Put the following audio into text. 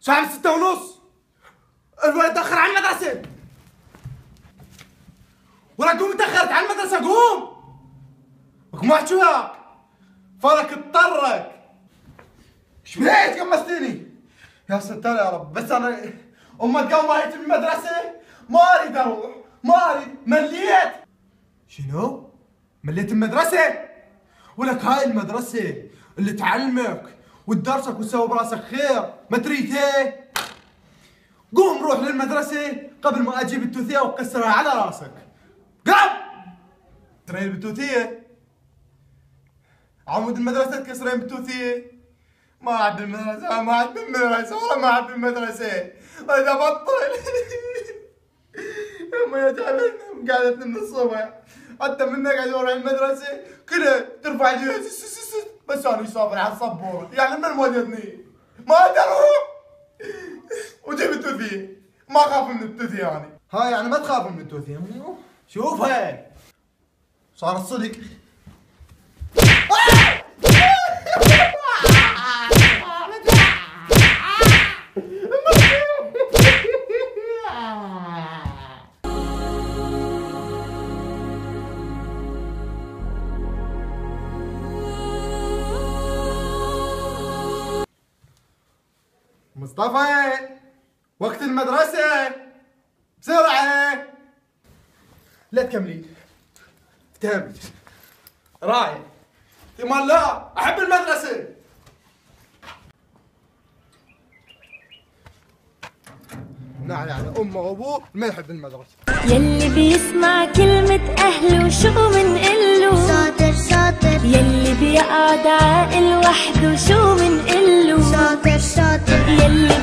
شحال 6:30. الولد تأخر على المدرسة. ولا قوم تأخرت على المدرسة قوم. قوم واحد شوية. فرك اضطرك. شبيت قمصتني. يا ستار يا رب. بس أنا أمك قوم رايت من المدرسة ما أريد أروح. ما أريد. مليت. شنو؟ مليت المدرسة؟ ولك هاي المدرسة اللي تعلمك وتدرسك وتسوي براسك خير ما تريدها. قوم روح للمدرسة قبل ما أجيب التوثية وأكسرها على راسك. قام. ترين بالتوثية. عمود المدرسة تكسرين بالتوثية. ما عاد بالمدرسة ما عاد بالمدرسة والله ما عاد بالمدرسة. وإذا بطل. أمي يا تعبان قعدت من الصبح. حتى منك قاعد اروح المدرسة كذا ترفع يدي بس انا يصابر على السبورة. يعني من ودتني؟ ما اقدر اروح. وجيب التوثية. ما اخاف من التوثية يعني. هاي يعني ما تخاف من التوثية. شوف هاي صار الصدق. مصطفى وقت المدرسة بسرعة. لا تكملين افتهمت رايح ثم لا أحب المدرسة. نعم على أمه وأبوه ما يحب المدرسة. يلي بيسمع كلمة أهله شو منقله شاطر شاطر. يلي بيقعد عاقل وحده شو منقله شاطر شاطر. يلي